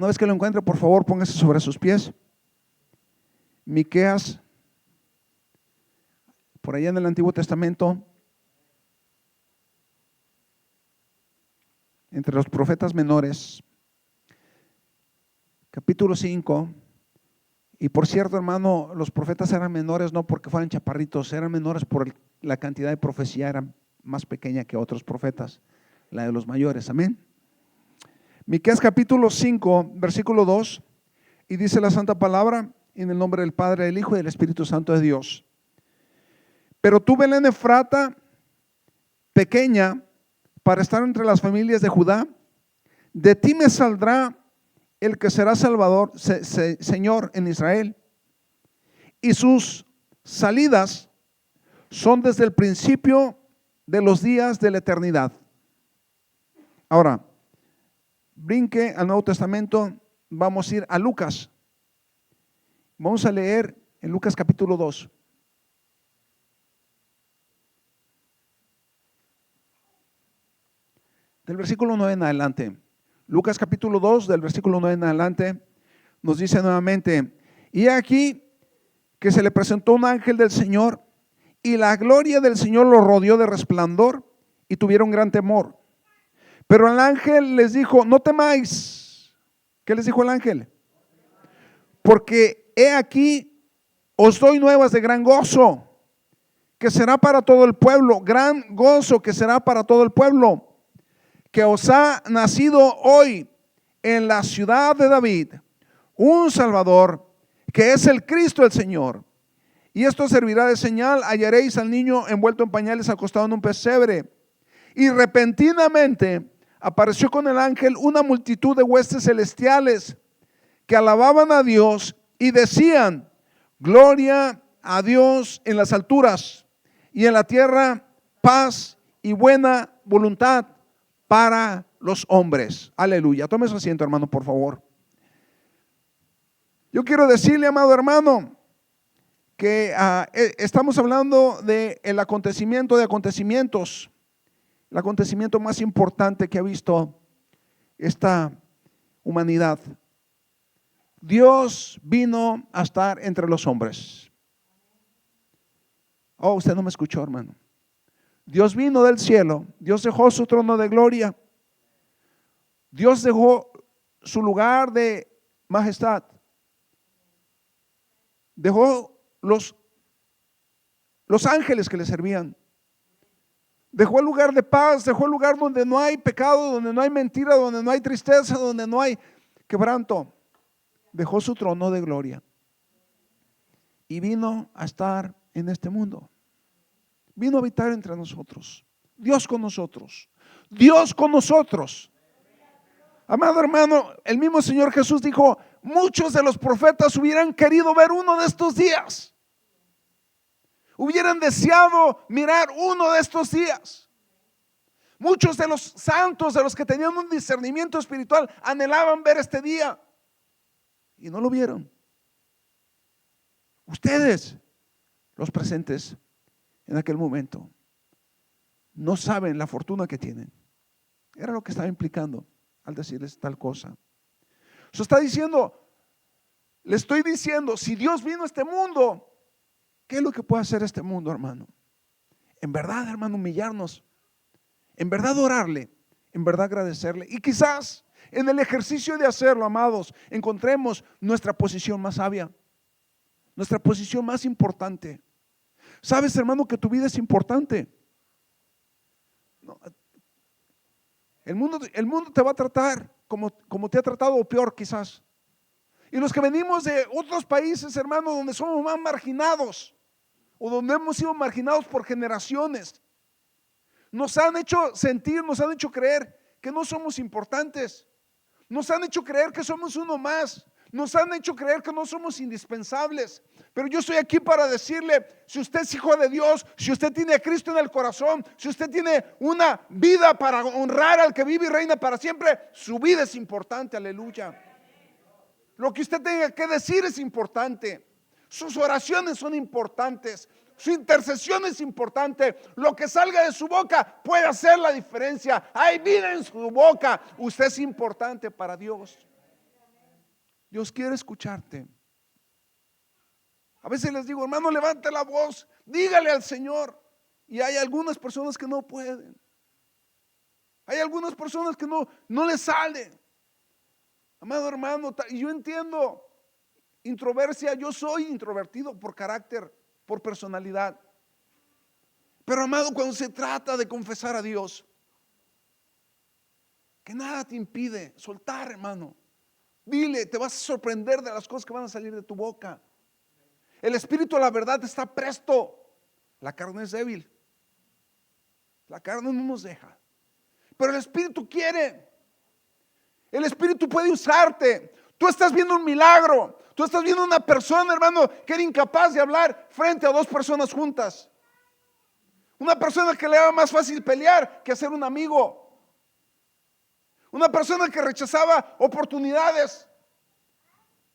Una vez que lo encuentre, por favor, póngase sobre sus pies. Miqueas, por allá en el Antiguo Testamento, entre los profetas menores, capítulo 5. Y por cierto, hermano, los profetas eran menores no porque fueran chaparritos, eran menores por la cantidad de profecía, era más pequeña que otros profetas, la de los mayores, amén. Miqueas capítulo 5, versículo 2, y dice la santa palabra, en el nombre del Padre, del Hijo y del Espíritu Santo de Dios. Pero tú, Belén Efrata, pequeña, para estar entre las familias de Judá, de ti me saldrá el que será Salvador, Señor en Israel, y sus salidas son desde el principio de los días de la eternidad. Ahora, brinque al Nuevo Testamento, vamos a ir a Lucas. Vamos a leer en Lucas capítulo 2. Del versículo 9 en adelante. Lucas capítulo 2, del versículo 9 en adelante, nos dice nuevamente: y aquí que se le presentó un ángel del Señor, y la gloria del Señor los rodeó de resplandor, y tuvieron gran temor. Pero el ángel les dijo: no temáis. ¿Qué les dijo el ángel? Porque he aquí, os doy nuevas de gran gozo, que será para todo el pueblo, gran gozo que será para todo el pueblo, que os ha nacido hoy en la ciudad de David un Salvador, que es el Cristo el Señor. Y esto servirá de señal: hallaréis al niño envuelto en pañales, acostado en un pesebre. Y repentinamente apareció con el ángel una multitud de huestes celestiales que alababan a Dios y decían: gloria a Dios en las alturas, y en la tierra paz y buena voluntad para los hombres. Aleluya. Tome su asiento, hermano, por favor. Yo quiero decirle, amado hermano, que estamos hablando de el acontecimiento de acontecimientos, el acontecimiento más importante que ha visto esta humanidad. Dios vino a estar entre los hombres. Oh, usted no me escuchó, hermano. Dios vino del cielo, Dios dejó su trono de gloria, Dios dejó su lugar de majestad, dejó los ángeles que le servían, dejó el lugar de paz, dejó el lugar donde no hay pecado, donde no hay mentira, donde no hay tristeza, donde no hay quebranto. Dejó su trono de gloria y vino a estar en este mundo. Vino a habitar entre nosotros. Dios con nosotros. Dios con nosotros. Amado hermano, el mismo Señor Jesús dijo: muchos de los profetas hubieran querido ver uno de estos días. Hubieran deseado mirar uno de estos días. Muchos de los santos, de los que tenían un discernimiento espiritual, anhelaban ver este día y no lo vieron. Ustedes, los presentes en aquel momento, no saben la fortuna que tienen. Era lo que estaba implicando al decirles tal cosa. Eso está diciendo, le estoy diciendo, si Dios vino a este mundo, ¿qué es lo que puede hacer este mundo, hermano? En verdad, hermano, humillarnos, en verdad orarle, en verdad agradecerle, y quizás en el ejercicio de hacerlo, amados, encontremos nuestra posición más sabia, nuestra posición más importante. ¿Sabes, hermano, que tu vida es importante? No, el mundo te va a tratar como te ha tratado, o peor quizás. Y los que venimos de otros países, hermano, donde somos más marginados, o donde hemos sido marginados por generaciones, nos han hecho sentir, nos han hecho creer que no somos importantes. Nos han hecho creer que somos uno más. Nos han hecho creer que no somos indispensables. Pero yo estoy aquí para decirle, si usted es hijo de Dios, si usted tiene a Cristo en el corazón, si usted tiene una vida para honrar al que vive y reina para siempre, su vida es importante, aleluya. Lo que usted tenga que decir es importante. Sus oraciones son importantes. Su intercesión es importante. Lo que salga de su boca puede hacer la diferencia. Hay vida en su boca. Usted es importante para Dios. Dios quiere escucharte. A veces les digo, hermano, levante la voz, dígale al Señor. Y hay algunas personas que no pueden. Hay algunas personas que no les sale. Amado hermano, y yo entiendo introversia, yo soy introvertido por carácter, por personalidad. Pero amado, cuando se trata de confesar a Dios, que nada te impide soltar, hermano. Dile, te vas a sorprender de las cosas que van a salir de tu boca. El espíritu a la verdad está presto. La carne es débil. La carne no nos deja. Pero el espíritu quiere. El espíritu puede usarte. Tú estás viendo un milagro. Tú estás viendo una persona, hermano, que era incapaz de hablar frente a dos personas juntas. Una persona que le era más fácil pelear que hacer un amigo. Una persona que rechazaba oportunidades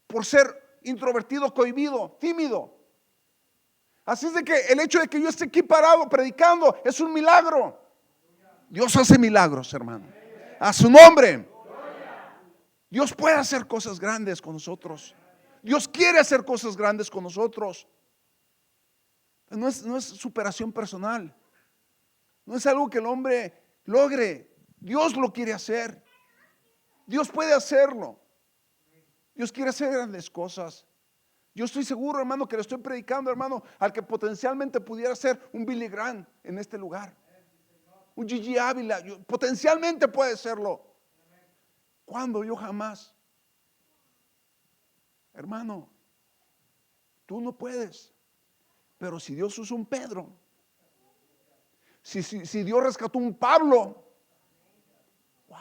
por ser introvertido, cohibido, tímido. Así es de que el hecho de que yo esté aquí parado predicando es un milagro. Dios hace milagros, hermano. A su nombre. Dios puede hacer cosas grandes con nosotros. Dios quiere hacer cosas grandes con nosotros. No es superación personal. No es algo que el hombre logre. Dios lo quiere hacer. Dios puede hacerlo. Dios quiere hacer grandes cosas. Yo estoy seguro, hermano, que le estoy predicando, hermano, al que potencialmente pudiera ser un Billy Graham en este lugar. Un Gigi Ávila, potencialmente puede serlo. ¿Cuándo? Yo jamás. Hermano, tú no puedes. Pero si Dios usó un Pedro, si Dios rescató un Pablo, wow,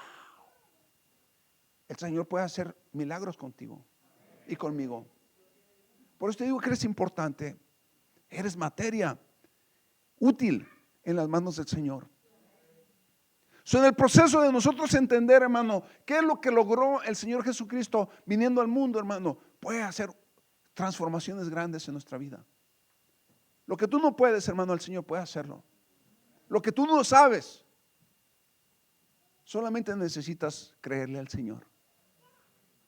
el Señor puede hacer milagros contigo y conmigo. Por eso te digo que eres importante. Eres materia útil en las manos del Señor. En el proceso de nosotros entender, hermano, qué es lo que logró el Señor Jesucristo viniendo al mundo, hermano, puede hacer transformaciones grandes en nuestra vida. Lo que tú no puedes, hermano, el Señor puede hacerlo. Lo que tú no sabes, solamente necesitas creerle al Señor.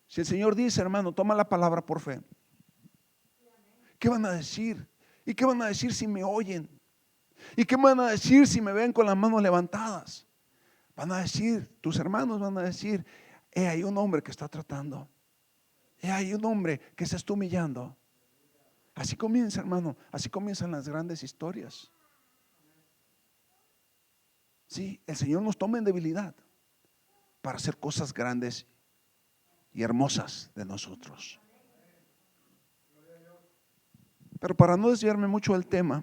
Si el Señor dice, hermano, toma la palabra por fe, ¿qué van a decir? ¿Y qué van a decir si me oyen? ¿Y qué van a decir si me ven con las manos levantadas? Van a decir, tus hermanos van a decir, hay un hombre que está tratando. Hay un hombre que se está humillando. Así comienza, hermano, así comienzan las grandes historias. Sí, el Señor nos toma en debilidad para hacer cosas grandes y hermosas de nosotros. Pero para no desviarme mucho del tema,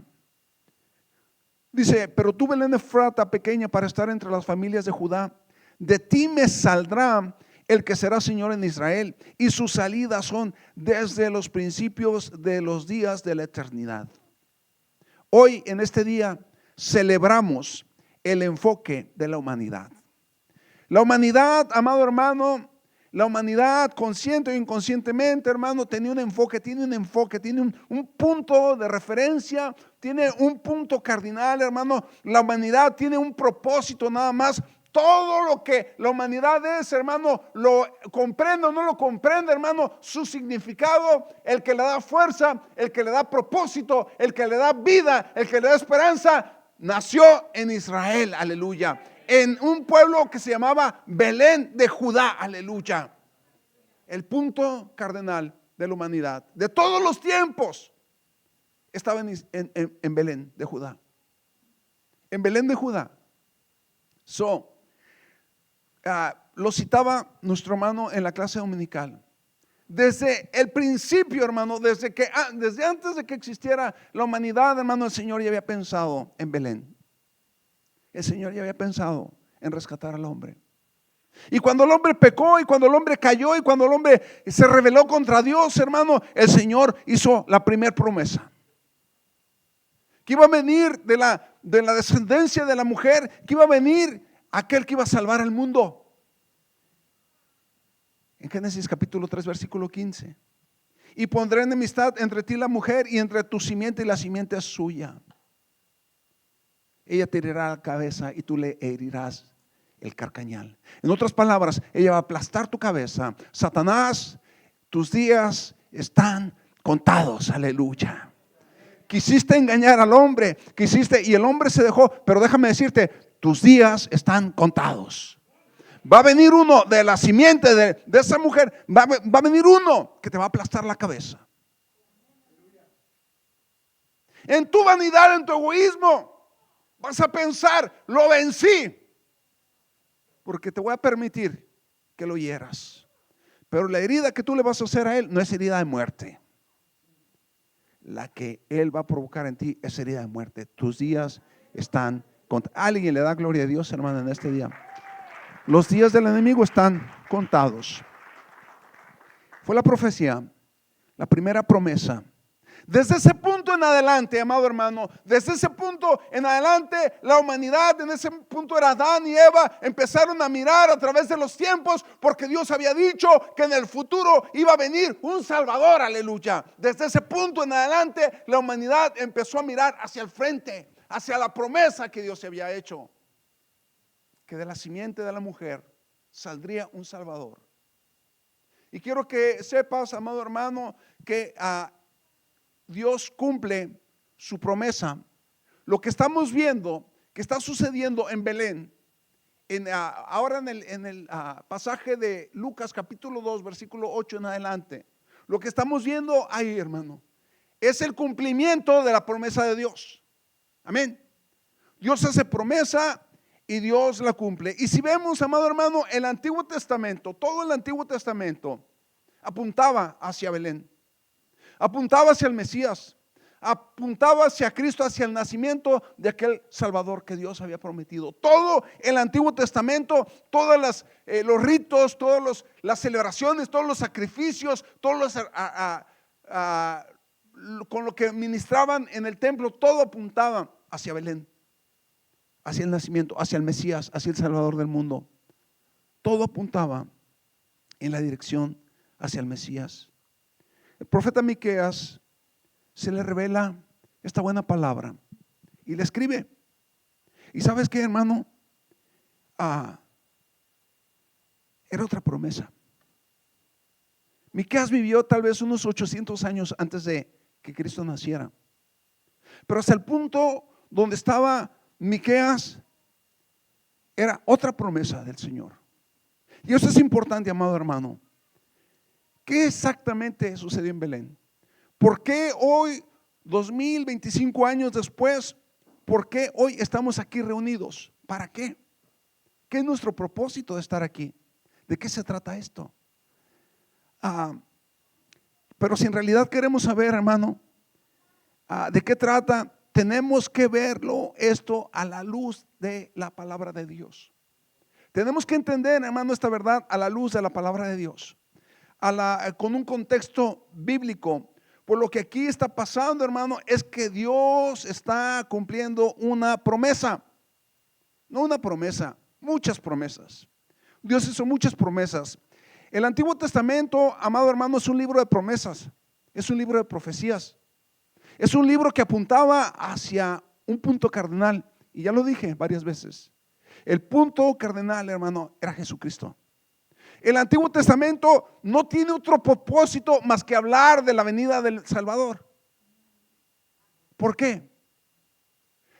dice, pero tú, Belén Efrata, pequeña para estar entre las familias de Judá, de ti me saldrá el que será Señor en Israel, y sus salidas son desde los principios de los días de la eternidad. Hoy, en este día, celebramos el enfoque de la humanidad. La humanidad, amado hermano, la humanidad, consciente o inconscientemente, hermano, tiene un enfoque, tiene un punto de referencia, tiene un punto cardinal, hermano. La humanidad tiene un propósito nada más. Todo lo que la humanidad es, hermano, lo comprende o no lo comprende, hermano, su significado, el que le da fuerza, el que le da propósito, el que le da vida, el que le da esperanza, nació en Israel, aleluya. En un pueblo que se llamaba Belén de Judá, aleluya. El punto cardenal de la humanidad, de todos los tiempos, estaba en Belén de Judá. En Belén de Judá. Lo citaba nuestro hermano en la clase dominical. Desde el principio, hermano, desde antes de que existiera la humanidad, hermano, el Señor ya había pensado en Belén. El Señor ya había pensado en rescatar al hombre. Y cuando el hombre pecó, y cuando el hombre cayó, y cuando el hombre se rebeló contra Dios, hermano, el Señor hizo la primera promesa. Que iba a venir de la descendencia de la mujer, que iba a venir aquel que iba a salvar al mundo. En Génesis capítulo 3, versículo 15. Y pondré enemistad entre ti y la mujer, y entre tu simiente y la simiente suya. Ella te herirá la cabeza y tú le herirás el carcañal. En otras palabras, ella va a aplastar tu cabeza. Satanás, tus días están contados. Aleluya. Quisiste engañar al hombre, y el hombre se dejó, pero déjame decirte, tus días están contados. Va a venir uno de la simiente de esa mujer, va a venir uno que te va a aplastar la cabeza. En tu vanidad, en tu egoísmo, vas a pensar, lo vencí, porque te voy a permitir que lo hieras. Pero la herida que tú le vas a hacer a él no es herida de muerte. La que él va a provocar en ti es herida de muerte. Tus días están contados. ¿Alguien le da gloria a Dios, hermano, en este día? Los días del enemigo están contados. Fue la profecía, la primera promesa. Desde ese punto en adelante, amado hermano, desde ese punto en adelante, la humanidad, en ese punto era Adán y Eva, empezaron a mirar a través de los tiempos, porque Dios había dicho que en el futuro iba a venir un Salvador, aleluya. Desde ese punto en adelante, la humanidad empezó a mirar hacia el frente, hacia la promesa que Dios había hecho, que de la simiente de la mujer saldría un Salvador. Y quiero que sepas, amado hermano, que Dios cumple su promesa. Lo que estamos viendo que está sucediendo en Belén, ahora en el pasaje de Lucas capítulo 2 versículo 8 en adelante, lo que estamos viendo ahí, hermano, es el cumplimiento de la promesa de Dios. Amén. Dios hace promesa y Dios la cumple. Y si vemos, amado hermano, el Antiguo Testamento, todo el Antiguo Testamento apuntaba hacia Belén, apuntaba hacia el Mesías, apuntaba hacia Cristo, hacia el nacimiento de aquel Salvador que Dios había prometido. Todo el Antiguo Testamento, todos los ritos, todas las celebraciones, todos los sacrificios, todos los con lo que ministraban en el templo, todo apuntaba hacia Belén, hacia el nacimiento, hacia el Mesías, hacia el Salvador del mundo. Todo apuntaba en la dirección hacia el Mesías. El profeta Miqueas se le revela esta buena palabra y le escribe. ¿Y sabes qué, hermano? Era otra promesa. Miqueas vivió tal vez unos 800 años antes de que Cristo naciera. Pero hasta el punto donde estaba Miqueas era otra promesa del Señor. Y eso es importante, amado hermano. ¿Qué exactamente sucedió en Belén? ¿Por qué hoy, 2025 años después, por qué hoy estamos aquí reunidos? ¿Para qué? ¿Qué es nuestro propósito de estar aquí? ¿De qué se trata esto? Pero si en realidad queremos saber, hermano, de qué trata, tenemos que verlo esto a la luz de la palabra de Dios. Tenemos que entender, hermano, esta verdad a la luz de la palabra de Dios, con un contexto bíblico. Por lo que aquí está pasando, hermano, es que Dios está cumpliendo una promesa. No una promesa, muchas promesas. Dios hizo muchas promesas. El Antiguo Testamento, amado hermano, es un libro de promesas, es un libro de profecías, es un libro que apuntaba hacia un punto cardenal. Y ya lo dije varias veces, el punto cardenal, hermano, era Jesucristo. El Antiguo Testamento no tiene otro propósito más que hablar de la venida del Salvador. ¿Por qué?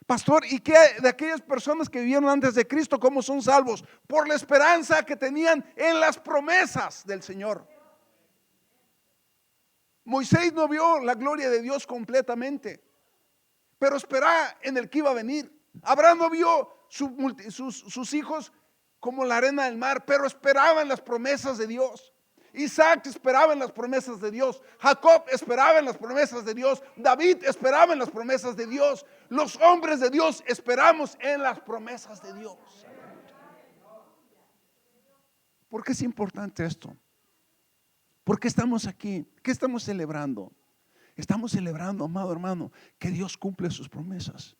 Pastor, ¿y qué de aquellas personas que vivieron antes de Cristo? ¿Cómo son salvos? Por la esperanza que tenían en las promesas del Señor. Moisés no vio la gloria de Dios completamente, pero esperaba en el que iba a venir. Abraham no vio sus hijos como la arena del mar, pero esperaban las promesas de Dios. Isaac esperaba en las promesas de Dios. Jacob esperaba en las promesas de Dios. David esperaba en las promesas de Dios. Los hombres de Dios esperamos en las promesas de Dios. ¿Por qué es importante esto? ¿Por qué estamos aquí? ¿Qué estamos celebrando? Estamos celebrando, amado hermano, que Dios cumple sus promesas.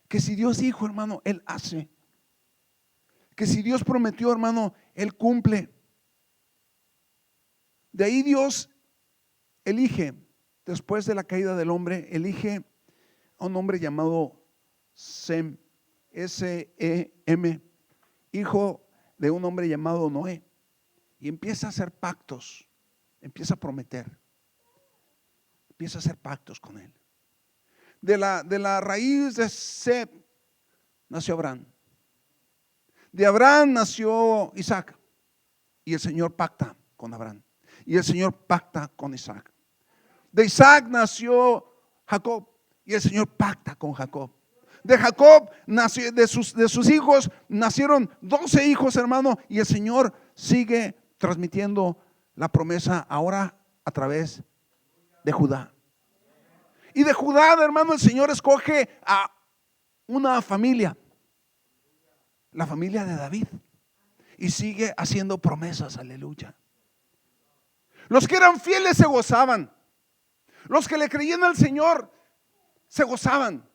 Que si Dios dijo, hermano, Él hace. Que si Dios prometió, hermano, Él cumple. De ahí Dios elige, después de la caída del hombre, elige a un hombre llamado Sem, S-E-M, hijo de un hombre llamado Noé, y empieza a hacer pactos empieza a prometer, empieza a hacer pactos con él. De la raíz de Set nació Abraham. De Abraham nació Isaac. Y el Señor pacta con Abraham. Y el Señor pacta con Isaac. De Isaac nació Jacob. Y el Señor pacta con Jacob. De Jacob nació, de sus hijos nacieron 12 hijos, hermano. Y el Señor sigue transmitiendo la promesa ahora a través de Judá. Y de Judá, hermano, el Señor escoge a una familia, la familia de David, y sigue haciendo promesas, aleluya. Los que eran fieles se gozaban. Los que le creían al Señor se gozaban.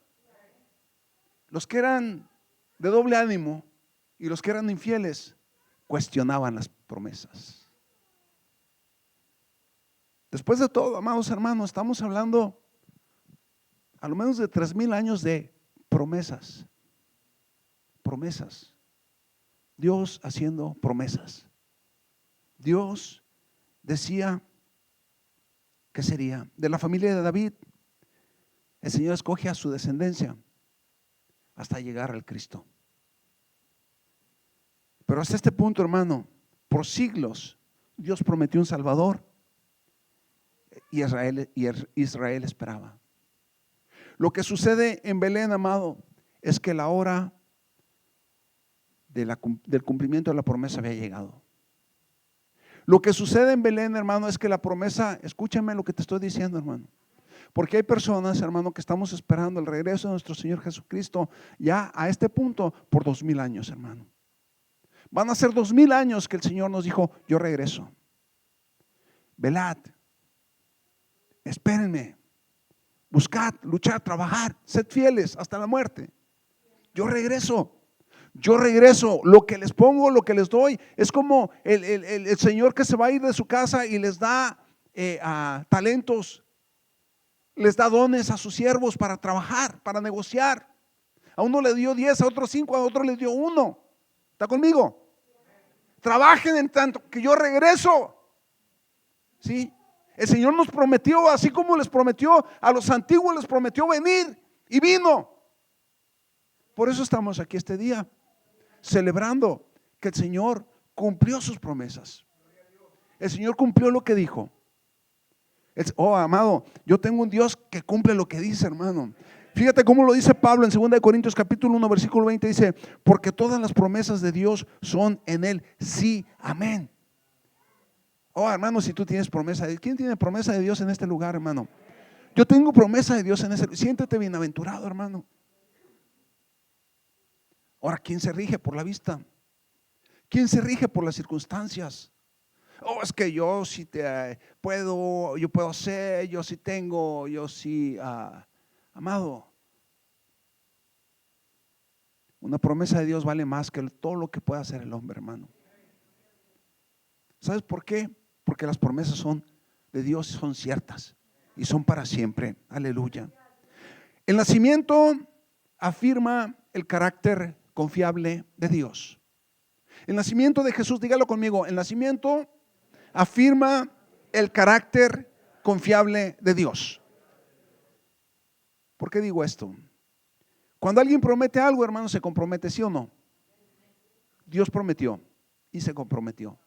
Los que eran de doble ánimo y los que eran infieles cuestionaban las promesas. Después de todo, amados hermanos, estamos hablando a lo menos de 3,000 años de promesas. Promesas. Dios haciendo promesas. Dios decía que sería de la familia de David. El Señor escoge a su descendencia hasta llegar al Cristo. Pero hasta este punto, hermano, por siglos Dios prometió un Salvador y Israel esperaba. Lo que sucede en Belén, amado, es que la hora del cumplimiento de la promesa había llegado. Lo que sucede en Belén, hermano, es que la promesa, escúchame lo que te estoy diciendo, hermano, porque hay personas, hermano, que estamos esperando el regreso de nuestro Señor Jesucristo ya a este punto por 2,000 años, hermano. Van a ser 2,000 años que el Señor nos dijo: yo regreso. Velad, espérenme, buscad, luchad, trabajar, sed fieles hasta la muerte. Yo regreso. Yo regreso, lo que les pongo, lo que les doy, es como el señor que se va a ir de su casa y les da talentos, les da dones a sus siervos para trabajar, para negociar. A uno le dio 10, a otro 5, a otro le dio 1. ¿Está conmigo? Trabajen en tanto que yo regreso. ¿Sí? El Señor nos prometió, así como les prometió a los antiguos, les prometió venir y vino. Por eso estamos aquí este día, celebrando que el Señor cumplió sus promesas. El Señor cumplió lo que dijo. Oh, amado, yo tengo un Dios que cumple lo que dice, hermano. Fíjate cómo lo dice Pablo en 2 Corintios capítulo 1 versículo 20, dice: porque todas las promesas de Dios son en Él sí, amén. Oh, hermano, si tú tienes promesa de, ¿quién tiene promesa de Dios en este lugar, hermano? Yo tengo promesa de Dios en este lugar. Siéntete bienaventurado, hermano. Ahora, ¿quién se rige por la vista? ¿Quién se rige por las circunstancias? Oh, es que yo sí puedo, yo puedo hacer, yo sí tengo, yo sí, amado. Una promesa de Dios vale más que todo lo que pueda hacer el hombre, hermano. ¿Sabes por qué? Porque las promesas son de Dios, son ciertas y son para siempre. Aleluya. El nacimiento afirma el carácter confiable de Dios. El nacimiento de Jesús, dígalo conmigo, el nacimiento afirma el carácter confiable de Dios. ¿Por qué digo esto? Cuando alguien promete algo, hermano, se compromete, ¿sí o no? Dios prometió y se comprometió.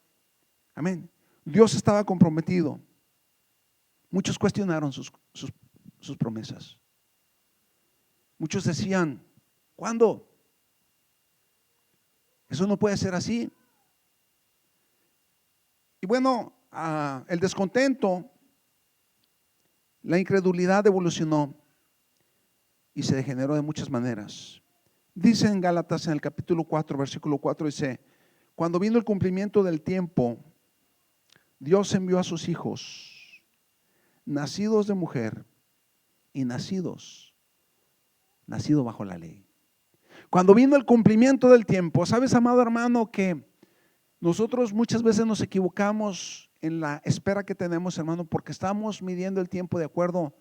Amén. Dios estaba comprometido. Muchos cuestionaron sus promesas. Muchos decían: ¿cuándo? Eso no puede ser así. Y bueno, el descontento, la incredulidad evolucionó y se degeneró de muchas maneras. Dice en Gálatas en el capítulo 4, versículo 4, dice: cuando vino el cumplimiento del tiempo, Dios envió a sus hijos, nacidos de mujer y nacidos bajo la ley. Cuando vino el cumplimiento del tiempo, ¿sabes, amado hermano, que nosotros muchas veces nos equivocamos en la espera que tenemos, hermano, porque estamos midiendo el tiempo de acuerdo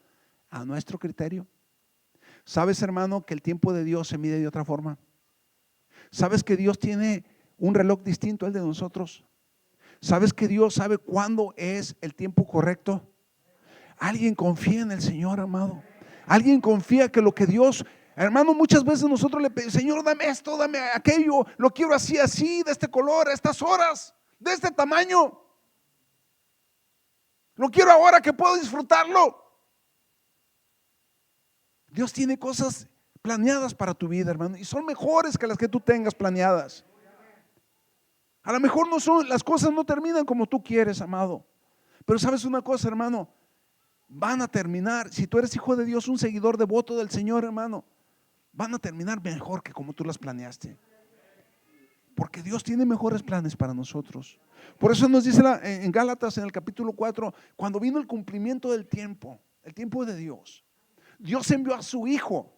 a nuestro criterio? ¿Sabes, hermano, que el tiempo de Dios se mide de otra forma? ¿Sabes que Dios tiene un reloj distinto al de nosotros? ¿Sabes que Dios sabe cuándo es el tiempo correcto? ¿Alguien confía en el Señor, amado? ¿Alguien confía que lo que Dios, hermano, muchas veces nosotros le pedimos, Señor, dame esto, dame aquello, lo quiero así, así, de este color, a estas horas, de este tamaño? Lo quiero ahora que puedo disfrutarlo. Dios tiene cosas planeadas para tu vida, hermano, y son mejores que las que tú tengas planeadas. A lo mejor no son, las cosas no terminan como tú quieres, amado. Pero sabes una cosa, hermano, van a terminar, si tú eres hijo de Dios, un seguidor devoto del Señor, hermano, van a terminar mejor que como tú las planeaste. Porque Dios tiene mejores planes para nosotros. Por eso nos dice en Gálatas, en el capítulo 4, cuando vino el cumplimiento del tiempo, el tiempo de Dios, Dios envió a su hijo,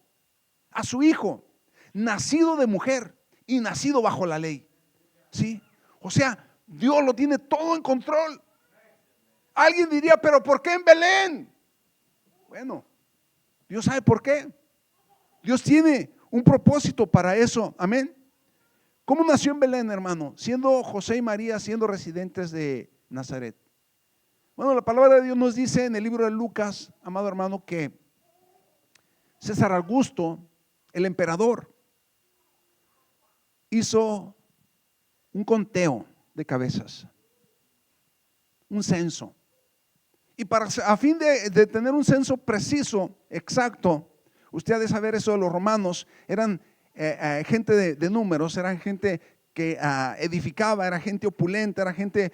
nacido de mujer y nacido bajo la ley. ¿Sí? O sea, Dios lo tiene todo en control. Alguien diría, pero ¿por qué en Belén? Bueno, Dios sabe por qué. Dios tiene un propósito para eso. Amén. ¿Cómo nació en Belén, hermano? Siendo José y María, siendo residentes de Nazaret. Bueno, la palabra de Dios nos dice en el libro de Lucas, amado hermano, que César Augusto, el emperador, hizo un conteo de cabezas, un censo. Y a fin de tener un censo preciso, exacto, usted ha de saber eso de los romanos, eran gente de números, eran gente que edificaba, era gente opulenta, era gente,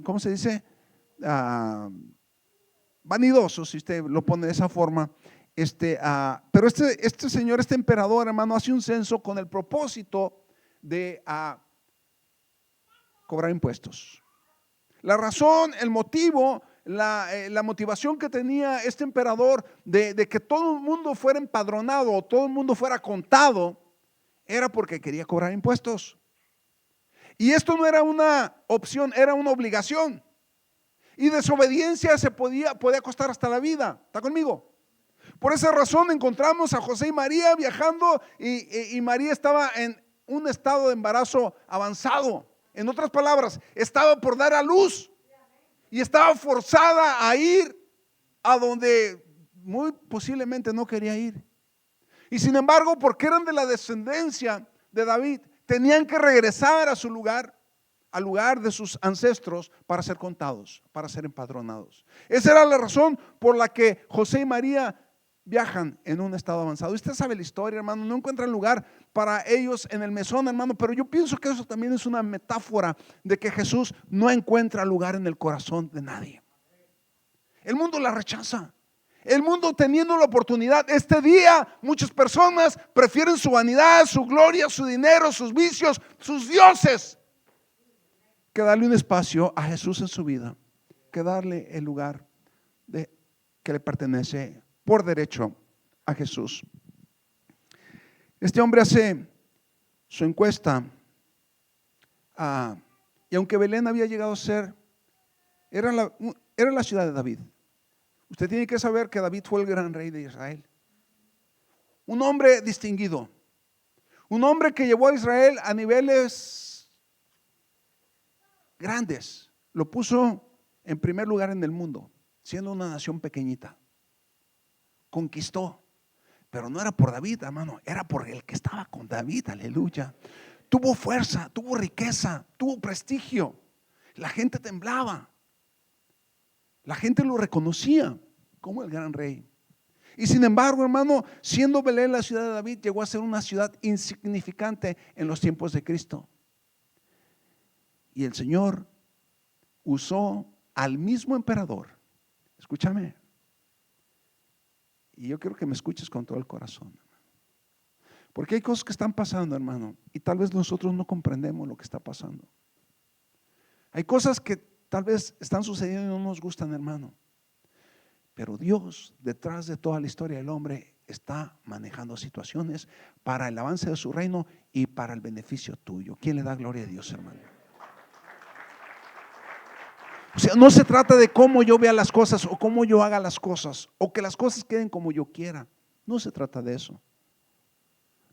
¿cómo se dice? Vanidoso, si usted lo pone de esa forma. Pero este señor, este emperador, hermano, hace un censo con el propósito de cobrar impuestos. La razón, el motivo, la motivación que tenía este emperador de que todo el mundo fuera empadronado, todo el mundo fuera contado, era porque quería cobrar impuestos. Y esto no era una opción, era una obligación. Y desobediencia podía costar hasta la vida. ¿Está conmigo? Por esa razón encontramos a José y María viajando y María estaba en un estado de embarazo avanzado. En otras palabras, estaba por dar a luz y estaba forzada a ir a donde muy posiblemente no quería ir. Y sin embargo, porque eran de la descendencia de David, tenían que regresar a su lugar, al lugar de sus ancestros, para ser contados, para ser empadronados. Esa era la razón por la que José y María viajan en un estado avanzado. Usted sabe la historia, hermano, no encuentran lugar para ellos en el mesón, hermano, pero yo pienso que eso también es una metáfora de que Jesús no encuentra lugar en el corazón de nadie. El mundo la rechaza. El mundo, teniendo la oportunidad, este día muchas personas prefieren su vanidad, su gloria, su dinero, sus vicios, sus dioses, que darle un espacio a Jesús en su vida, que darle el lugar que le pertenece por derecho a Jesús. Este hombre hace su encuesta y aunque Belén había llegado a ser, era la ciudad de David. Usted tiene que saber que David fue el gran rey de Israel, un hombre distinguido, un hombre que llevó a Israel a niveles grandes, lo puso en primer lugar en el mundo, siendo una nación pequeñita. Conquistó, pero no era por David, hermano, era por el que estaba con David, aleluya. Tuvo fuerza, tuvo riqueza, tuvo prestigio. La gente temblaba, la gente lo reconocía como el gran rey. Y sin embargo, hermano, siendo Belén la ciudad de David, llegó a ser una ciudad insignificante en los tiempos de Cristo. Y el Señor usó al mismo emperador. Escúchame. Y yo quiero que me escuches con todo el corazón, porque hay cosas que están pasando, hermano, y tal vez nosotros no comprendemos lo que está pasando. Hay cosas que tal vez están sucediendo y no nos gustan, hermano, pero Dios, detrás de toda la historia del hombre, está manejando situaciones para el avance de su reino y para el beneficio tuyo. ¿Quién le da gloria a Dios, hermano? O sea, no se trata de cómo yo vea las cosas o cómo yo haga las cosas o que las cosas queden como yo quiera. No se trata de eso.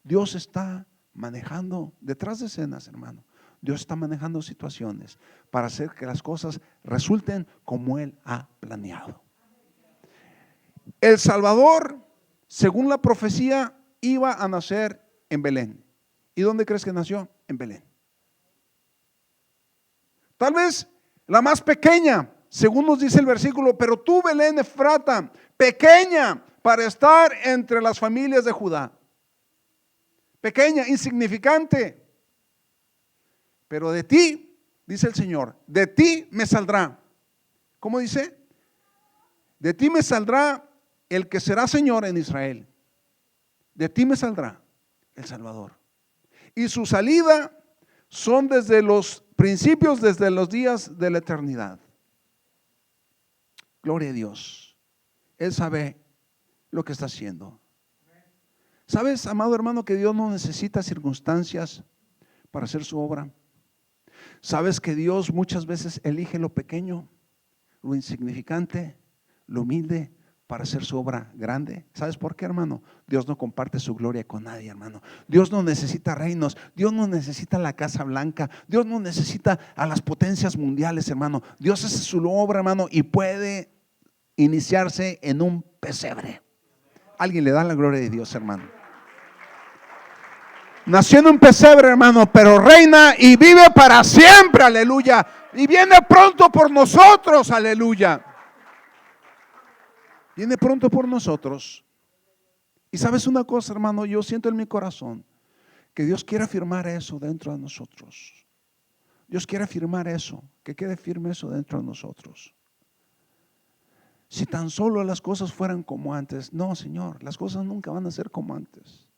Dios está manejando detrás de escenas, hermano. Dios está manejando situaciones para hacer que las cosas resulten como Él ha planeado. El Salvador, según la profecía, iba a nacer en Belén. ¿Y dónde crees que nació? En Belén. Tal vez la más pequeña, según nos dice el versículo, pero tú, Belén Efrata, pequeña para estar entre las familias de Judá. Pequeña, insignificante. Pero de ti, dice el Señor, de ti me saldrá. ¿Cómo dice? De ti me saldrá el que será Señor en Israel. De ti me saldrá el Salvador. Y su salida son desde los principios, desde los días de la eternidad. Gloria a Dios. Él sabe lo que está haciendo. ¿Sabes, amado hermano, que Dios no necesita circunstancias para hacer su obra? ¿Sabes que Dios muchas veces elige lo pequeño, lo insignificante, lo humilde para hacer su obra grande? ¿Sabes por qué, hermano? Dios no comparte su gloria con nadie, hermano. Dios no necesita reinos, Dios no necesita la Casa Blanca, Dios no necesita a las potencias mundiales, hermano. Dios hace su obra, hermano, y puede iniciarse en un pesebre. Alguien le da la gloria de Dios, hermano. Nació en un pesebre, hermano, pero reina y vive para siempre, aleluya. Y viene pronto por nosotros, aleluya. Viene pronto por nosotros. Y sabes una cosa, hermano, yo siento en mi corazón que Dios quiere afirmar eso dentro de nosotros. Dios quiere afirmar eso, que quede firme eso dentro de nosotros. Si tan solo las cosas fueran como antes. No, Señor, las cosas nunca van a ser como antes.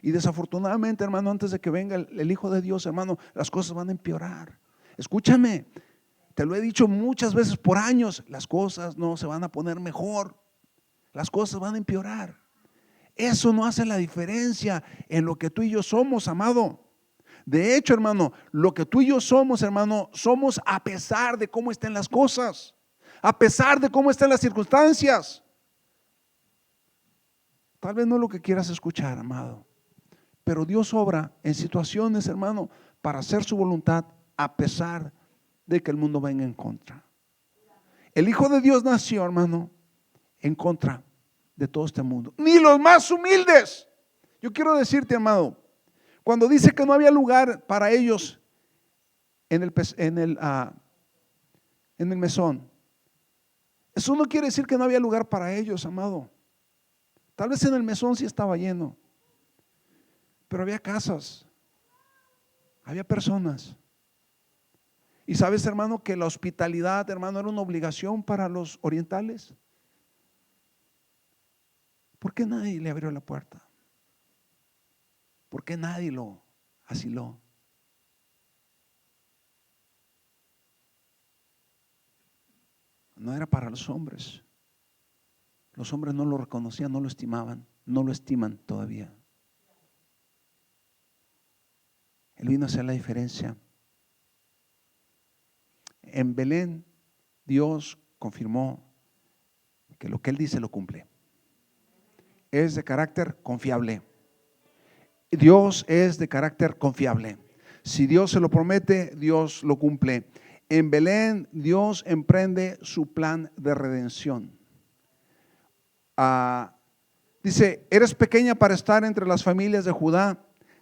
Y desafortunadamente, hermano, antes de que venga el Hijo de Dios, hermano, las cosas van a empeorar. Escúchame, te lo he dicho muchas veces por años, las cosas no se van a poner mejor. Las cosas van a empeorar. Eso no hace la diferencia en lo que tú y yo somos, amado. De hecho, hermano, lo que tú y yo somos, hermano, somos a pesar de cómo estén las cosas, a pesar de cómo estén las circunstancias. Tal vez no es lo que quieras escuchar, amado, pero Dios obra en situaciones, hermano, para hacer su voluntad a pesar de que el mundo venga en contra. El Hijo de Dios nació, hermano, en contra de todo este mundo. Ni los más humildes. Yo quiero decirte, amado, cuando dice que no había lugar para ellos en el mesón, eso no quiere decir que no había lugar para ellos, amado. Tal vez en el mesón sí estaba lleno, pero había casas, había personas. Y sabes, hermano, que la hospitalidad, hermano, era una obligación para los orientales. ¿Por qué nadie le abrió la puerta? ¿Por qué nadie lo asiló? No era para los hombres. Los hombres no lo reconocían, no lo estimaban, no lo estiman todavía. Él vino a hacer la diferencia. En Belén, Dios confirmó que lo que Él dice lo cumple. Es de carácter confiable. Dios es de carácter confiable. Si Dios se lo promete, Dios lo cumple. En Belén, Dios emprende su plan de redención. Dice, eres pequeña para estar entre las familias de Judá,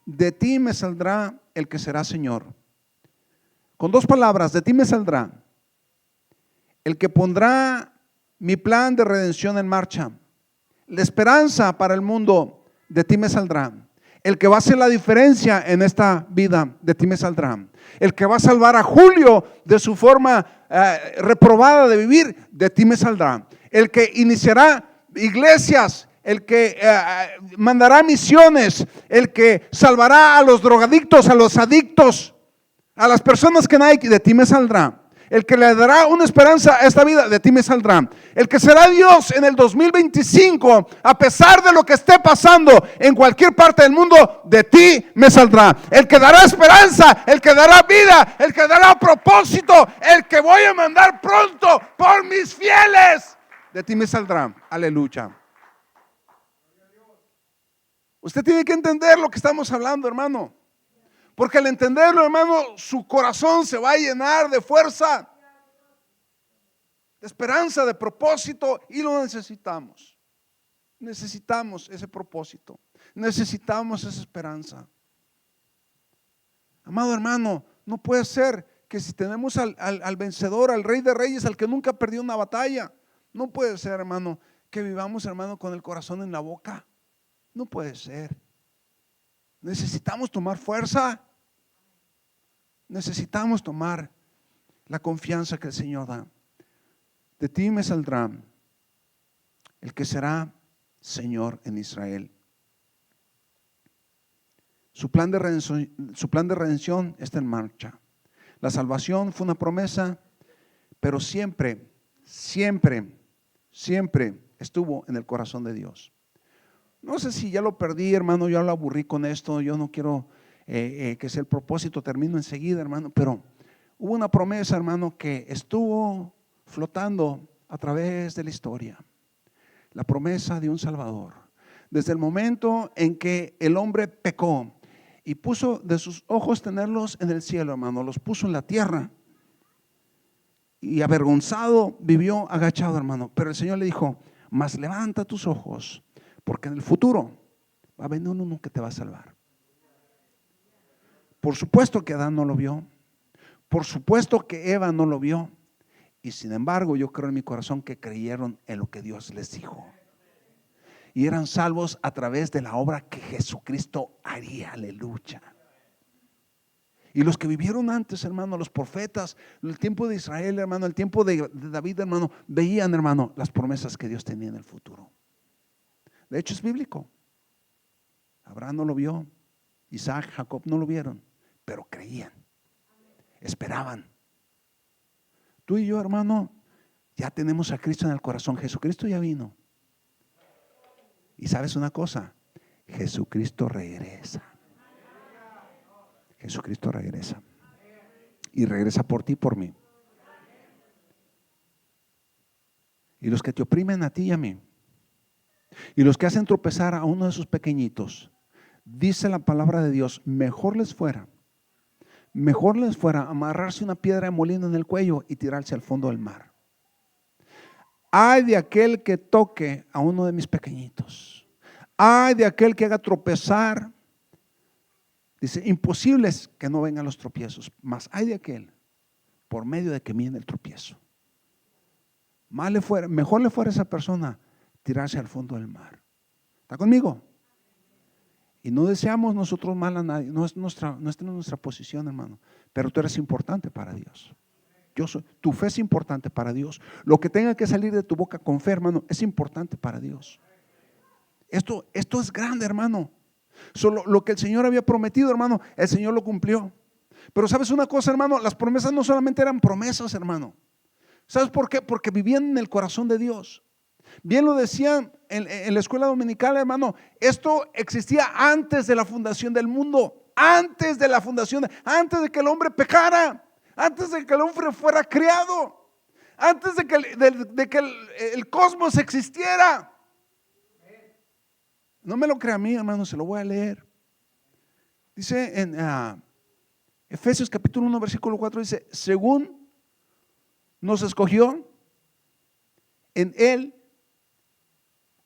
de ti me saldrá el que será Señor. Con dos palabras, de ti me saldrá el que pondrá mi plan de redención en marcha. La esperanza para el mundo, de ti me saldrá. El que va a hacer la diferencia en esta vida, de ti me saldrá. El que va a salvar a Julio de su forma reprobada de vivir, de ti me saldrá. El que iniciará iglesias, el que mandará misiones, el que salvará a los drogadictos, a los adictos, a las personas que nadie, de ti me saldrá. El que le dará una esperanza a esta vida, de ti me saldrá. El que será Dios en el 2025, a pesar de lo que esté pasando en cualquier parte del mundo, de ti me saldrá. El que dará esperanza, el que dará vida, el que dará propósito, el que voy a mandar pronto por mis fieles, de ti me saldrá. Aleluya. Usted tiene que entender lo que estamos hablando, hermano. Porque al entenderlo, hermano, su corazón se va a llenar de fuerza, de esperanza, de propósito, y lo necesitamos. Necesitamos ese propósito, necesitamos esa esperanza. Amado hermano, no puede ser que si tenemos al vencedor, al Rey de Reyes, al que nunca perdió una batalla, no puede ser, hermano, que vivamos, hermano, con el corazón en la boca. No puede ser. Necesitamos tomar fuerza. Necesitamos tomar la confianza que el Señor da. De ti me saldrá el que será Señor en Israel. Su plan de redención está en marcha. La salvación fue una promesa, pero siempre estuvo en el corazón de Dios. No sé si ya lo perdí, hermano, yo lo aburrí con esto, yo no quiero que sea el propósito, termino enseguida, hermano, pero hubo una promesa, hermano, que estuvo flotando a través de la historia. La promesa de un Salvador. Desde el momento en que el hombre pecó y puso de sus ojos tenerlos en el cielo, hermano, los puso en la tierra, y avergonzado vivió agachado, hermano. Pero el Señor le dijo: mas levanta tus ojos, porque en el futuro va a venir uno que te va a salvar. Por supuesto que Adán no lo vio, por supuesto que Eva no lo vio, y sin embargo yo creo en mi corazón que creyeron en lo que Dios les dijo, y eran salvos a través de la obra que Jesucristo haría. Aleluya. Y los que vivieron antes, hermano, los profetas, el tiempo de Israel, hermano, el tiempo de David, hermano, veían, hermano, las promesas que Dios tenía en el futuro. De hecho es bíblico. Abraham no lo vio, Isaac, Jacob no lo vieron, pero creían, esperaban. Tú y yo, hermano, ya tenemos a Cristo en el corazón. Jesucristo ya vino. Y sabes una cosa, Jesucristo regresa. Jesucristo regresa. Y regresa por ti y por mí. Y los que te oprimen a ti y a mí, y los que hacen tropezar a uno de sus pequeñitos, dice la palabra de Dios, mejor les fuera amarrarse una piedra de molino en el cuello y tirarse al fondo del mar. Ay de aquel que toque a uno de mis pequeñitos. Ay de aquel que haga tropezar. Dice, imposible es que no vengan los tropiezos, mas hay de aquel por medio de que viene el tropiezo. Mejor le fuera a esa persona tirarse al fondo del mar. ¿Está conmigo? Y no deseamos nosotros mal a nadie, no es nuestra posición, hermano, pero tú eres importante para Dios. Tu fe es importante para Dios. Lo que tenga que salir de tu boca con fe, hermano, es importante para Dios. Esto es grande, hermano. Solo lo que el Señor había prometido, hermano, el Señor lo cumplió. Pero sabes una cosa, hermano, las promesas no solamente eran promesas, hermano. ¿Sabes por qué? Porque vivían en el corazón de Dios. Bien lo decían en la escuela dominical, hermano. Esto existía antes de la fundación del mundo, antes de que el hombre pecara, antes de que el hombre fuera creado, antes de que el cosmos existiera. No me lo crea a mí, hermano, se lo voy a leer. Dice en Efesios capítulo 1 versículo 4, dice, según nos escogió en Él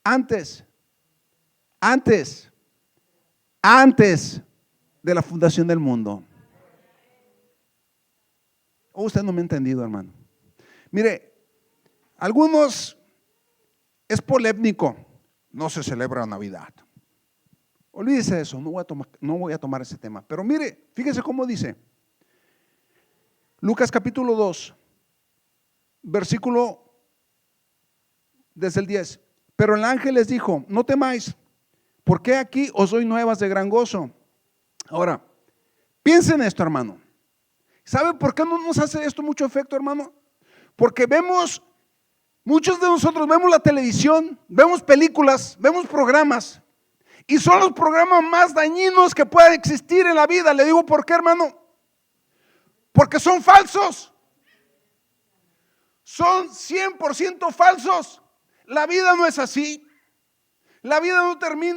antes de la fundación del mundo. Oh, usted no me ha entendido, hermano. Mire, algunos es polémico. No se celebra Navidad. Olvídese de eso, no voy a tomar ese tema. Pero mire, fíjese cómo dice Lucas capítulo 2, versículo desde el 10. Pero el ángel les dijo, no temáis, porque aquí os doy nuevas de gran gozo. Ahora, piensen en esto, hermano. ¿Sabe por qué no nos hace esto mucho efecto, hermano? Porque muchos de nosotros vemos la televisión, vemos películas, vemos programas, y son los programas más dañinos que puedan existir en la vida. Le digo por qué, hermano. Porque son falsos. Son 100% falsos. La vida no es así. La vida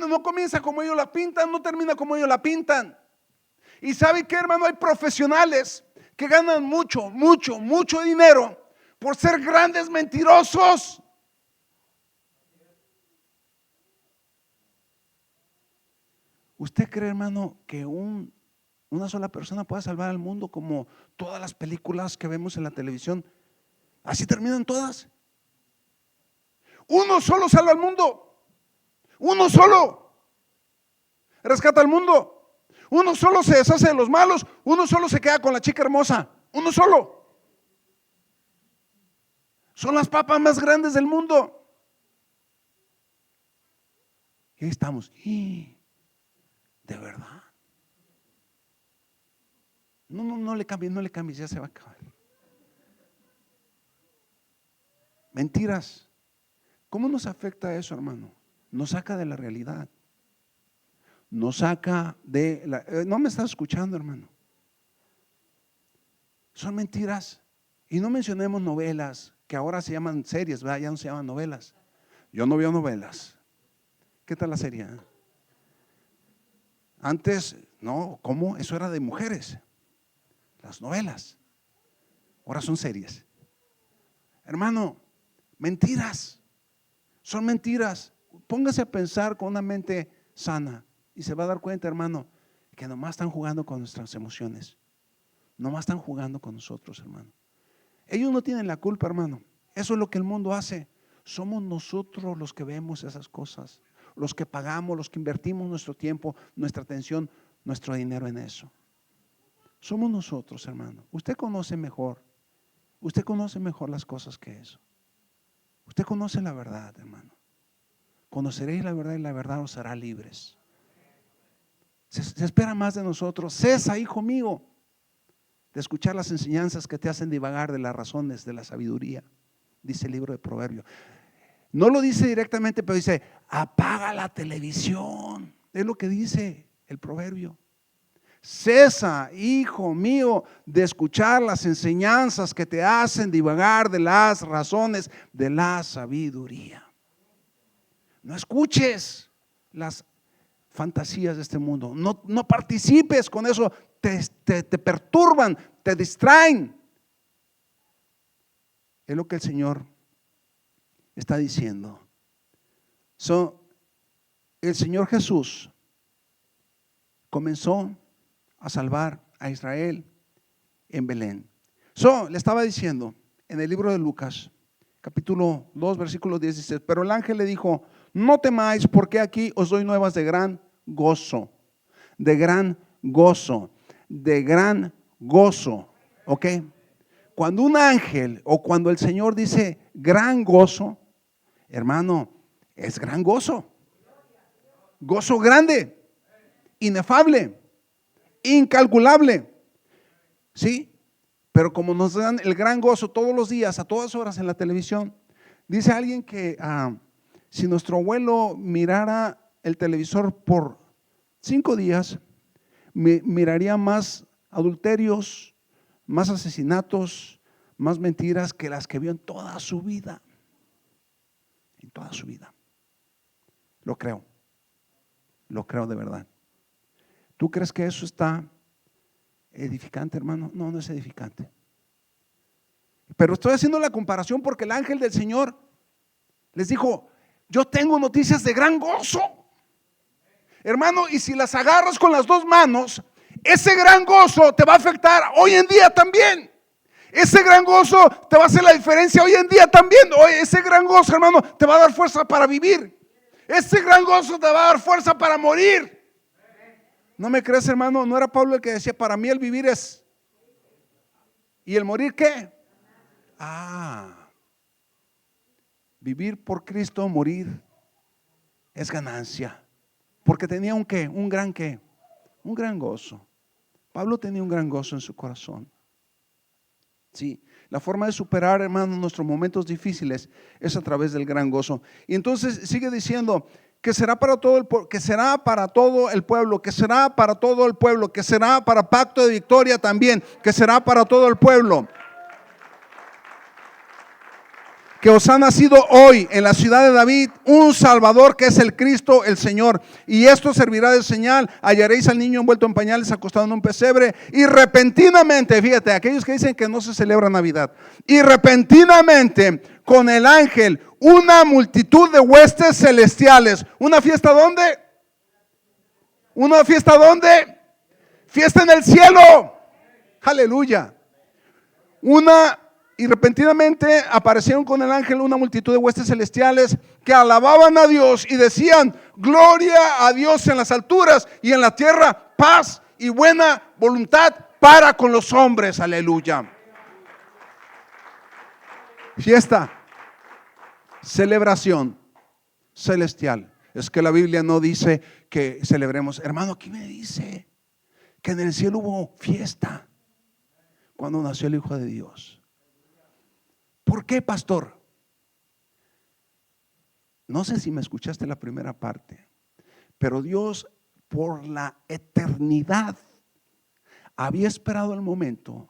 no comienza como ellos la pintan, no termina como ellos la pintan. Y ¿sabe qué, hermano? Hay profesionales que ganan mucho, mucho, mucho dinero por ser grandes mentirosos. ¿Usted cree, hermano, que una sola persona pueda salvar al mundo como todas las películas que vemos en la televisión? Así terminan todas. Uno solo salva al mundo. Uno solo rescata al mundo. Uno solo se deshace de los malos. Uno solo se queda con la chica hermosa. Uno solo. Son las papas más grandes del mundo. Y ahí estamos. ¿De verdad? No le cambies, ya se va a acabar. Mentiras. ¿Cómo nos afecta eso, hermano? Nos saca de la realidad. Nos saca de la... no me estás escuchando, hermano. Son mentiras. Y no mencionemos novelas, que ahora se llaman series, ¿verdad? Ya no se llaman novelas. Yo no veo novelas. ¿Qué tal la serie? Antes, no, ¿cómo? Eso era de mujeres. Las novelas. Ahora son series. Hermano, mentiras. Son mentiras. Póngase a pensar con una mente sana y se va a dar cuenta, hermano, que nomás están jugando con nuestras emociones. Nomás están jugando con nosotros, hermano. Ellos no tienen la culpa, hermano. Eso es lo que el mundo hace. Somos nosotros los que vemos esas cosas, los que pagamos, los que invertimos nuestro tiempo, nuestra atención, nuestro dinero en eso. Somos nosotros, hermano. Usted conoce mejor las cosas que eso. Usted conoce la verdad, hermano. Conoceréis la verdad y la verdad os hará libres. Se espera más de nosotros. Cesa, hijo mío, de escuchar las enseñanzas que te hacen divagar de las razones de la sabiduría, dice el libro de Proverbios. No lo dice directamente, pero dice: apaga la televisión. Es lo que dice el proverbio. Cesa, hijo mío, de escuchar las enseñanzas que te hacen divagar de las razones de la sabiduría. No escuches las fantasías de este mundo. No participes con eso. Te perturban, te distraen. Es lo que el Señor está diciendo. El Señor Jesús comenzó a salvar a Israel en Belén. Le estaba diciendo en el libro de Lucas, capítulo 2, versículo 16: pero el ángel le dijo: no temáis, porque aquí os doy nuevas de gran gozo, de gran gozo, de gran gozo. ¿Ok? Cuando un ángel o cuando el Señor dice gran gozo, hermano, es gran gozo. Gozo grande, inefable, incalculable. ¿Sí? Pero como nos dan el gran gozo todos los días, a todas horas en la televisión, dice alguien que si nuestro abuelo mirara el televisor por 5 días, miraría más adulterios, más asesinatos, más mentiras que las que vio en toda su vida. En toda su vida. Lo creo de verdad. ¿Tú crees que eso está edificante, hermano? No, no es edificante. Pero estoy haciendo la comparación porque el ángel del Señor les dijo: yo tengo noticias de gran gozo, hermano, y si las agarras con las dos manos, ese gran gozo te va a afectar hoy en día también. Ese gran gozo te va a hacer la diferencia hoy en día también. Ese gran gozo, hermano, te va a dar fuerza para vivir. Ese gran gozo te va a dar fuerza para morir. ¿No me crees, hermano? ¿No era Pablo el que decía: para mí el vivir es? ¿Y el morir qué? Vivir por Cristo, morir es ganancia. Porque tenía un qué, un gran gozo. Pablo tenía un gran gozo en su corazón. Sí, la forma de superar, hermano, nuestros momentos difíciles es a través del gran gozo. Y entonces sigue diciendo que será para todo el pueblo, que será para todo el pueblo, que será para todo el pueblo, que será para Pacto de Victoria también, que será para todo el pueblo. que os ha nacido hoy en la ciudad de David un Salvador, que es el Cristo, el Señor. Y esto servirá de señal: hallaréis al niño envuelto en pañales, acostado en un pesebre. Y repentinamente, fíjate, aquellos que dicen que no se celebra Navidad, y repentinamente con el ángel una multitud de huestes celestiales. ¿Una fiesta dónde? ¿Una fiesta dónde? Fiesta en el cielo. Aleluya. Y repentinamente aparecieron con el ángel una multitud de huestes celestiales que alababan a Dios y decían: gloria a Dios en las alturas, y en la tierra paz y buena voluntad para con los hombres. Aleluya. Fiesta, celebración celestial. Es que la Biblia no dice que celebremos. Hermano, aquí me dice que en el cielo hubo fiesta cuando nació el Hijo de Dios. ¿Por qué, pastor? No sé si me escuchaste la primera parte, pero Dios, por la eternidad, había esperado el momento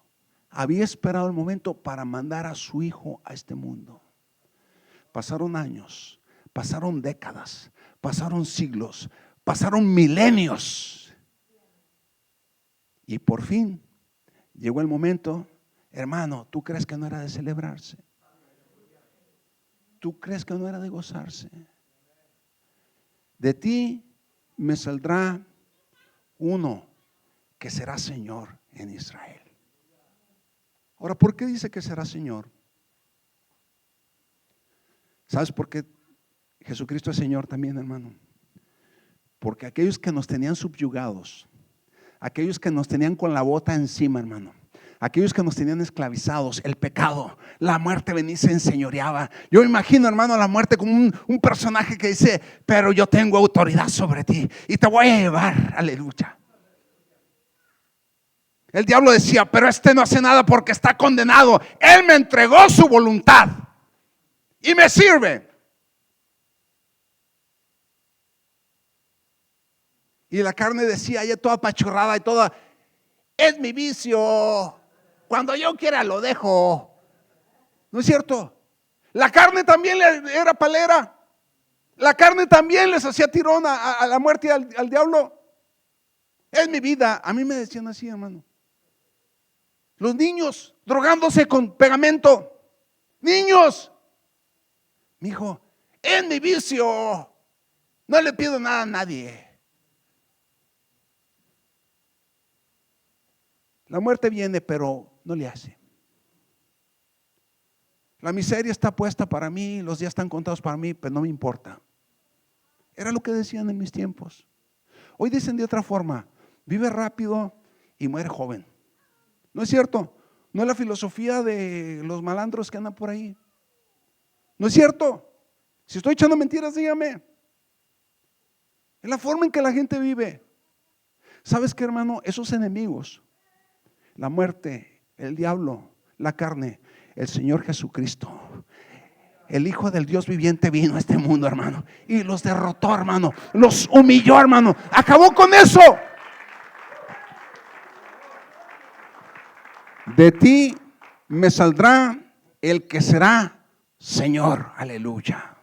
para mandar a su Hijo a este mundo. Pasaron años, pasaron décadas, pasaron siglos, pasaron milenios, y por fin llegó el momento. Hermano, ¿tú crees que no era de celebrarse? ¿Tú crees que no era de gozarse? De ti me saldrá uno que será Señor en Israel. Ahora, ¿por qué dice que será Señor? ¿Sabes por qué Jesucristo es Señor también, hermano? Porque aquellos que nos tenían subyugados, aquellos que nos tenían con la bota encima, hermano, aquellos que nos tenían esclavizados, el pecado, la muerte venía y se enseñoreaba. Yo imagino, hermano, a la muerte como un personaje que dice: pero yo tengo autoridad sobre ti y te voy a llevar. Aleluya. El diablo decía: pero este no hace nada porque está condenado. Él me entregó su voluntad y me sirve. Y la carne decía, ya toda apachurrada y toda: es mi vicio, cuando yo quiera lo dejo. ¿No es cierto? La carne también era palera. La carne también les hacía tirón a la muerte y al diablo. Es mi vida. A mí me decían así, hermano. Los niños drogándose con pegamento. Niños. Mi hijo, es mi vicio, no le pido nada a nadie. La muerte viene, pero no le hace. La miseria está puesta para mí, los días están contados para mí, pero no me importa. Era lo que decían en mis tiempos. Hoy dicen de otra forma: vive rápido y muere joven. ¿No es cierto? No es la filosofía de los malandros que andan por ahí. ¿No es cierto? Si estoy echando mentiras, dígame. Es la forma en que la gente vive. ¿Sabes qué, hermano? Esos enemigos, la muerte, el diablo, la carne, el Señor Jesucristo, el Hijo del Dios viviente, vino a este mundo, hermano, y los derrotó, hermano, los humilló, hermano, acabó con eso. De ti me saldrá el que será Señor. Aleluya.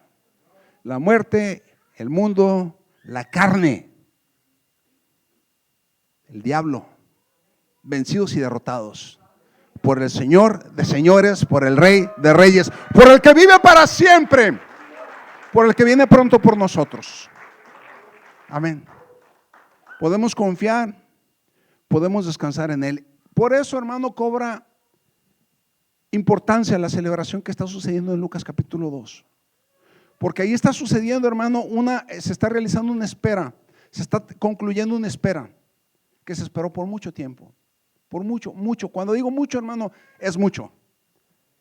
La muerte, el mundo, la carne, el diablo, vencidos y derrotados por el Señor de señores, por el Rey de reyes, por el que vive para siempre, por el que viene pronto por nosotros. Amén. Podemos confiar, podemos descansar en Él. Por eso, hermano, cobra importancia la celebración que está sucediendo en Lucas capítulo 2. Porque ahí está sucediendo, hermano, se está realizando una espera, se está concluyendo una espera que se esperó por mucho tiempo. Por mucho. Cuando digo mucho, hermano, es mucho.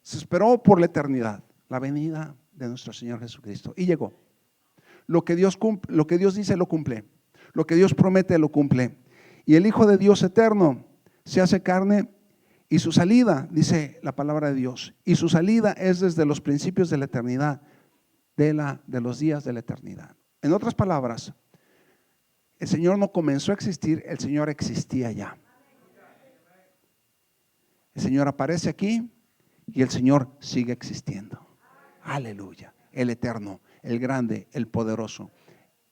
Se esperó por la eternidad, la venida de nuestro Señor Jesucristo. Y llegó. Lo que Dios dice lo cumple. Lo que Dios promete lo cumple. Y el Hijo de Dios eterno se hace carne, y su salida, dice la palabra de Dios, y su salida es desde los principios de la eternidad, de los días de la eternidad. En otras palabras, el Señor no comenzó a existir, el Señor existía ya. El Señor aparece aquí y el Señor sigue existiendo. Aleluya. El eterno, el grande, el poderoso.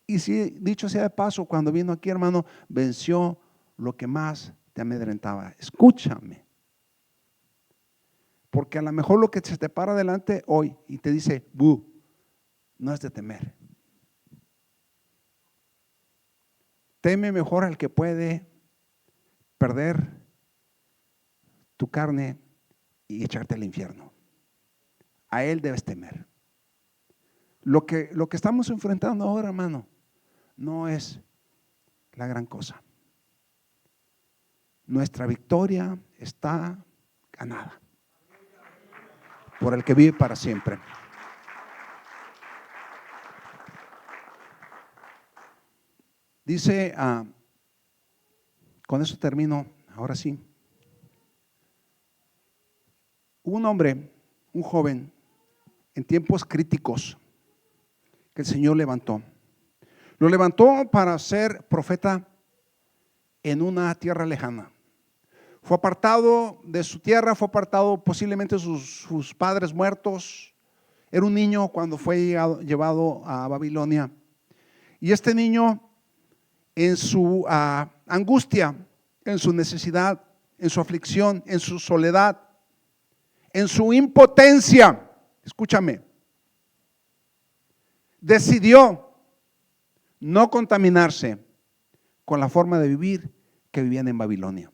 Y si dicho sea de paso, cuando vino aquí, hermano, venció lo que más te amedrentaba. Escúchame. Porque a lo mejor lo que se te para delante hoy y te dice, "Bu", no es de temer. Teme mejor al que puede perder tu carne y echarte al infierno. A él debes temer. Lo que estamos enfrentando ahora, hermano, no es la gran cosa. Nuestra victoria está ganada por el que vive para siempre. Dice, con eso termino, ahora sí. Hubo un hombre, un joven, en tiempos críticos, que el Señor levantó. Lo levantó para ser profeta en una tierra lejana. Fue apartado de su tierra, fue apartado posiblemente de sus padres muertos. Era un niño cuando fue llevado a Babilonia. Y este niño, en su angustia, en su necesidad, en su aflicción, en su soledad, en su impotencia, escúchame, decidió no contaminarse con la forma de vivir que vivían en Babilonia.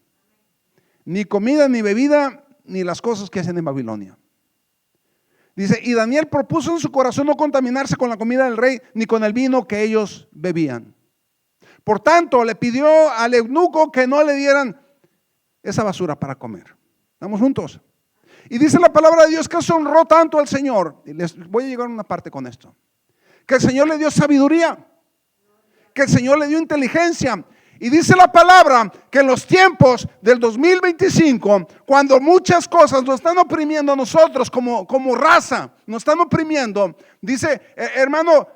Ni comida, ni bebida, ni las cosas que hacen en Babilonia. Dice, y Daniel propuso en su corazón no contaminarse con la comida del rey, ni con el vino que ellos bebían. Por tanto, le pidió al eunuco que no le dieran esa basura para comer. ¿Estamos juntos? Y dice la palabra de Dios que eso honró tanto al Señor. Y les voy a llegar a una parte con esto. Que el Señor le dio sabiduría, que el Señor le dio inteligencia. Y dice la palabra que en los tiempos del 2025, cuando muchas cosas nos están oprimiendo a nosotros como raza, nos están oprimiendo, dice, hermano,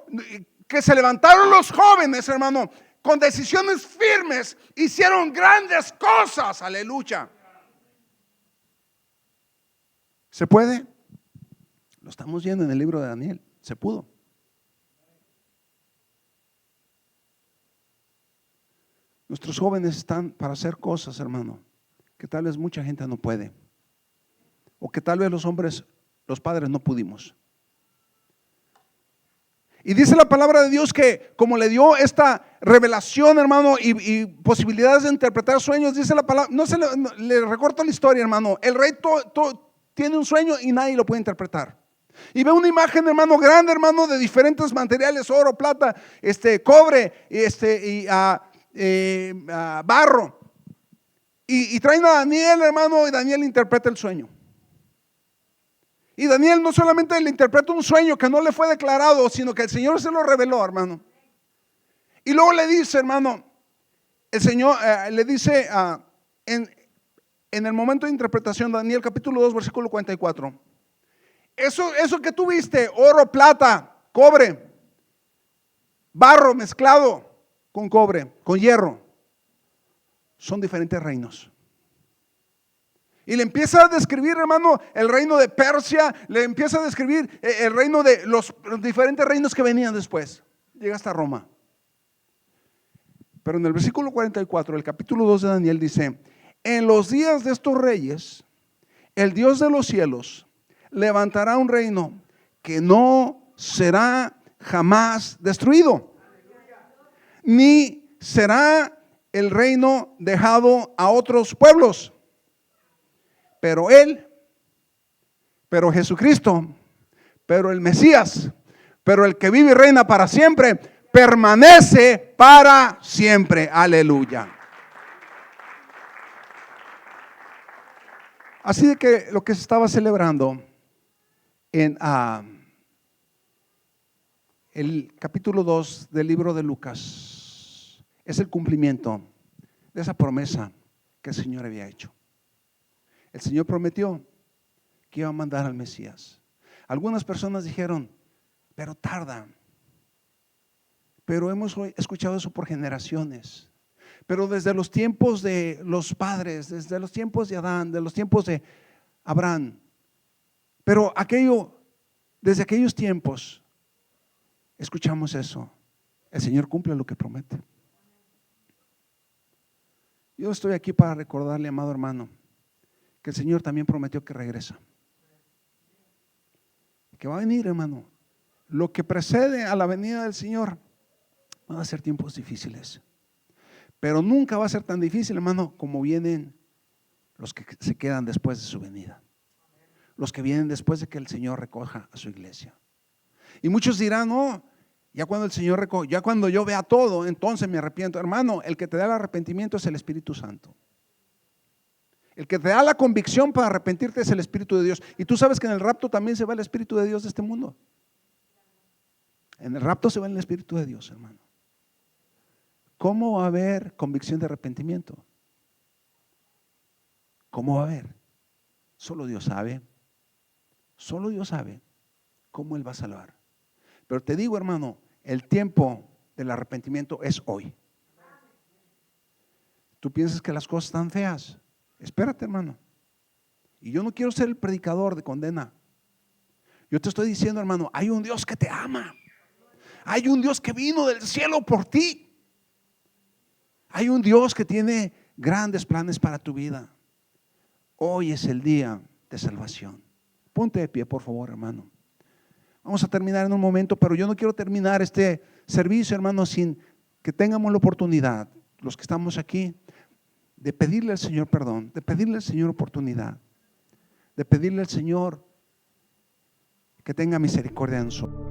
que se levantaron los jóvenes, hermano, con decisiones firmes, hicieron grandes cosas, aleluya. ¿Se puede? Lo estamos viendo en el libro de Daniel, se pudo. Nuestros jóvenes están para hacer cosas, hermano, que tal vez mucha gente no puede. O que tal vez los hombres, los padres no pudimos. Y dice la palabra de Dios que como le dio esta revelación, hermano, y posibilidades de interpretar sueños, dice la palabra, le recorto la historia, hermano. El rey tiene un sueño y nadie lo puede interpretar. Y ve una imagen, hermano, grande, hermano, de diferentes materiales, oro, plata, cobre, barro, y traen a Daniel, hermano, y Daniel interpreta el sueño. Y Daniel no solamente le interpreta un sueño que no le fue declarado, sino que el Señor se lo reveló, hermano. Y luego le dice, hermano, el Señor le dice en el momento de interpretación, Daniel capítulo 2, versículo 44, eso que tú viste, oro, plata, cobre, barro mezclado con cobre, con hierro, son diferentes reinos. Y le empieza a describir, hermano, el reino de Persia, le empieza a describir el reino de los diferentes reinos que venían después. Llega hasta Roma. Pero en el versículo 44, el capítulo 2 de Daniel dice, en los días de estos reyes, el Dios de los cielos levantará un reino que no será jamás destruido, ni será el reino dejado a otros pueblos. Pero Jesucristo, pero el Mesías, pero el que vive y reina para siempre, permanece para siempre. Aleluya. Así de que lo que se estaba celebrando en el capítulo 2 del libro de Lucas es el cumplimiento de esa promesa que el Señor había hecho. El Señor prometió que iba a mandar al Mesías. Algunas personas dijeron, pero tarda. Pero hemos escuchado eso por generaciones. Pero desde los tiempos de los padres, desde los tiempos de Adán, de los tiempos de Abraham. Pero aquello Desde aquellos tiempos escuchamos eso. El Señor cumple lo que promete. Yo estoy aquí para recordarle, amado hermano, que el Señor también prometió que regresa. Que va a venir, hermano. Lo que precede a la venida del Señor van a ser tiempos difíciles. Pero nunca va a ser tan difícil, hermano, como vienen los que se quedan después de su venida. Los que vienen después de que el Señor recoja a su iglesia. Y muchos dirán, no, ya cuando el Señor recoge, ya cuando yo vea todo, entonces me arrepiento. Hermano, el que te da el arrepentimiento es el Espíritu Santo. El que te da la convicción para arrepentirte es el Espíritu de Dios. Y tú sabes que en el rapto también se va el Espíritu de Dios de este mundo. En el rapto se va el Espíritu de Dios, hermano. ¿Cómo va a haber convicción de arrepentimiento? ¿Cómo va a haber? Solo Dios sabe. Solo Dios sabe cómo Él va a salvar. Pero te digo, hermano, el tiempo del arrepentimiento es hoy. Tú piensas que las cosas están feas. Espérate, hermano. Y yo no quiero ser el predicador de condena. Yo te estoy diciendo, hermano, hay un Dios que te ama. Hay un Dios que vino del cielo por ti. Hay un Dios que tiene grandes planes para tu vida. Hoy es el día de salvación. Ponte de pie, por favor, hermano. Vamos a terminar en un momento, pero yo no quiero terminar este servicio, hermano, sin que tengamos la oportunidad, los que estamos aquí, de pedirle al Señor perdón, de pedirle al Señor oportunidad, de pedirle al Señor que tenga misericordia de nosotros.